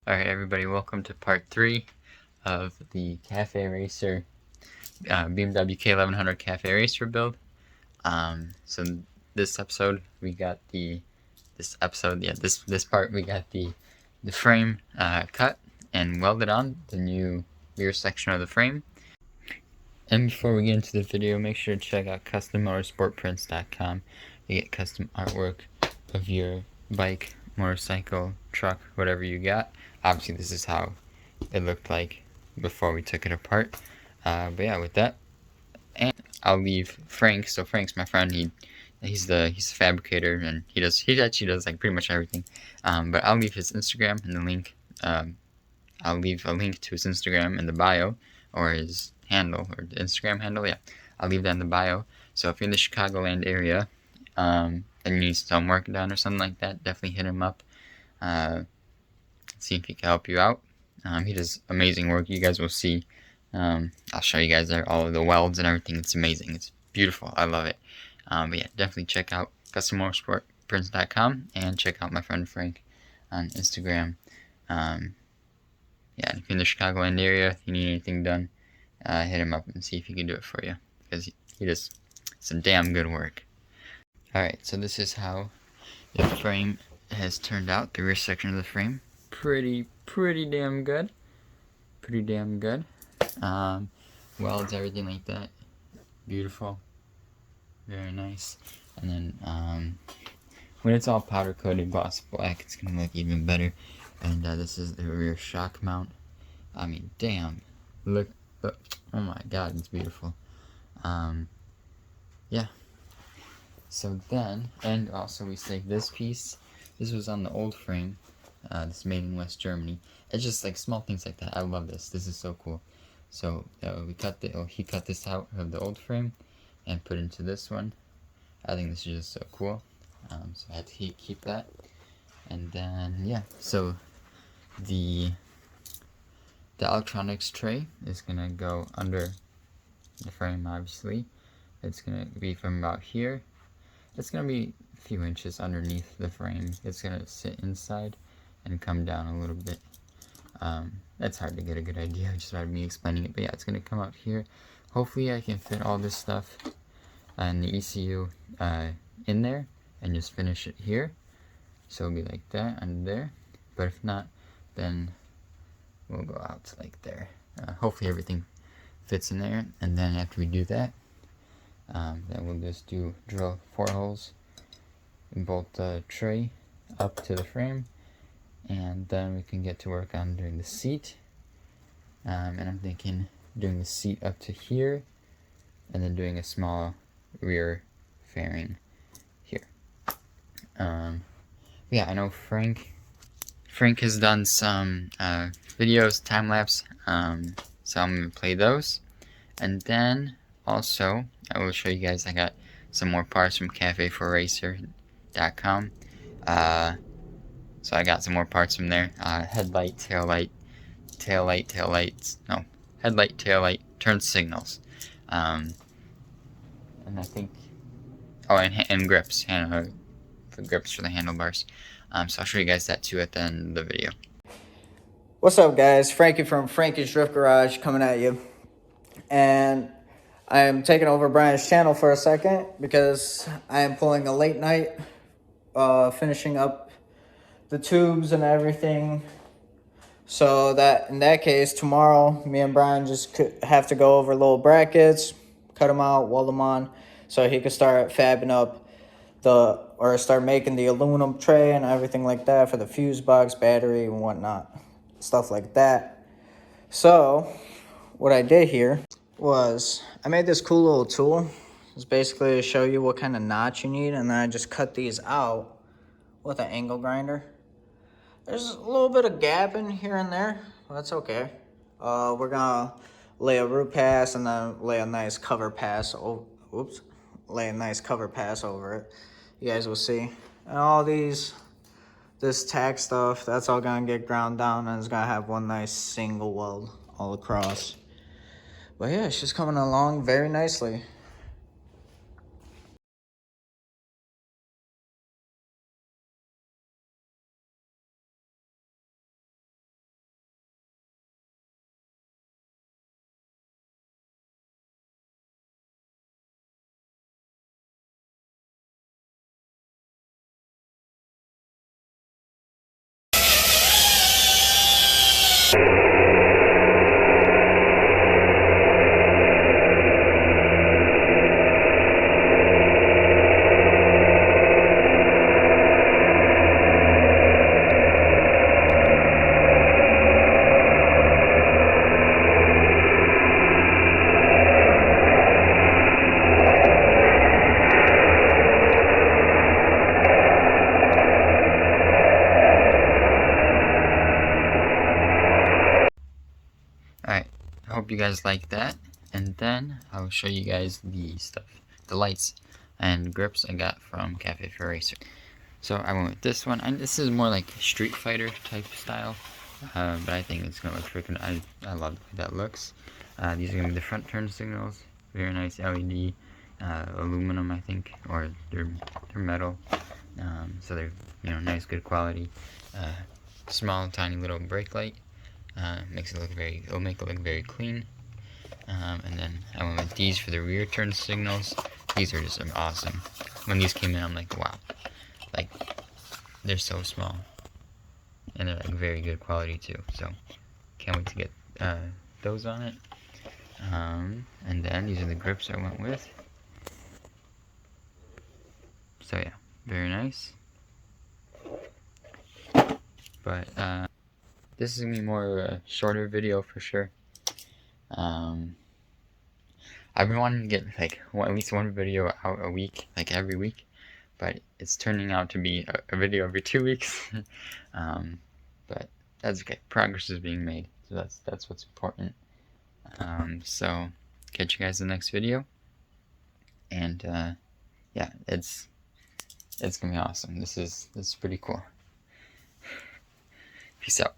Alright everybody, welcome to part 3 of the Café Racer, BMW K1100 Café Racer build. So this episode we got this part we got the frame cut and welded on, the new rear section of the frame. And before we get into the video, make sure to check out custommotorsportprints.com to get custom artwork of your bike, motorcycle, truck, whatever you got. Obviously this is how it looked like before we took it apart. But yeah, with that, and I'll leave Frank. So Frank's my friend. He's the fabricator, and he actually does like pretty much everything. But I'll leave his Instagram in the link. I'll leave a link to his Instagram in the bio, or his handle, or the Instagram handle. Yeah, I'll leave that in the bio. So if you're in the Chicagoland area, and you need some work done or something like that, definitely hit him up. See if he can help you out. He does amazing work. You guys will see. I'll show you guys there all of the welds and everything. It's amazing. It's beautiful. I love it. But yeah, definitely check out custommotorsportprints.com and check out my friend Frank on Instagram. Yeah, if you're in the Chicagoland area, if you need anything done, hit him up and see if he can do it for you, because he does some damn good work. Alright, so this is how the frame has turned out, the rear section of the frame. Pretty damn good. Pretty damn good. Welds, everything like that. Beautiful. Very nice. And then when it's all powder coated gloss black, it's gonna look even better. And this is the rear shock mount. I mean, damn. Look. Oh my god, it's beautiful. Yeah. So then, and also we saved this piece. This was on the old frame. This made in West Germany. It's just like small things like that. I love this. This is so cool. So he cut this out of the old frame and put into this one. I think this is just so cool. So I had to keep that. And then yeah, so the electronics tray is gonna go under the frame. Obviously, it's gonna be from about here. It's gonna be a few inches underneath the frame. It's gonna sit inside and come down a little bit. That's hard to get a good idea just by me explaining it, but yeah, it's gonna come out here. Hopefully I can fit all this stuff and the ECU in there and just finish it here, so it'll be like that under there. But if not, then we'll go out to like there. Hopefully everything fits in there, and then after we do that, then we'll just drill 4 holes and bolt the tray up to the frame, and then we can get to work on doing the seat. And I'm thinking doing the seat up to here, and then doing a small rear fairing here. Yeah, I know Frank has done some videos, time-lapse, so I'm going to play those. And then also, I will show you guys I got some more parts from cafeforracer.com. So I got some more parts from there. Headlight, taillight, turn signals. And I think, and grips, the grips for the handlebars. So I'll show you guys that too at the end of the video. What's up, guys? Frankie from Frankie's Drift Garage coming at you. And I am taking over Brian's channel for a second because I am pulling a late night, finishing up the tubes and everything. So that in that case, tomorrow, me and Brian just have to go over little brackets, cut them out, weld them on, so he could start fabbing up start making the aluminum tray and everything like that for the fuse box, battery, and whatnot, stuff like that. So what I did here was I made this cool little tool. It's basically to show you what kind of notch you need, and then I just cut these out with an angle grinder. There's a little bit of gapping here and there, but that's okay. We're gonna lay a root pass and then lay a nice cover pass. Lay a nice cover pass over it. You guys will see. And all this tack stuff, that's all gonna get ground down, and it's gonna have one nice single weld all across. But yeah, it's just coming along very nicely. Alright, I hope you guys like that, and then I'll show you guys the stuff, the lights and grips I got from Café for Racer. So I went with this one, and this is more like Street Fighter type style, but I think it's gonna look freaking, I love the way that looks. These are gonna be the front turn signals, very nice LED, aluminum I think, or they're metal, so they're, you know, nice good quality. Small tiny little brake light. Makes it look it'll make it look very clean. And then I went with these for the rear turn signals. These are just awesome. When these came in, I'm like, wow. Like, they're so small. And they're like very good quality too. So, can't wait to get those on it. And then these are the grips I went with. So yeah, very nice. But, this is going to be more of a shorter video for sure. I've been wanting to get like at least one video out a week, like every week, but it's turning out to be a video every 2 weeks. But that's okay. Progress is being made, so that's what's important. So catch you guys in the next video, and yeah, it's gonna be awesome. This is pretty cool. Peace out.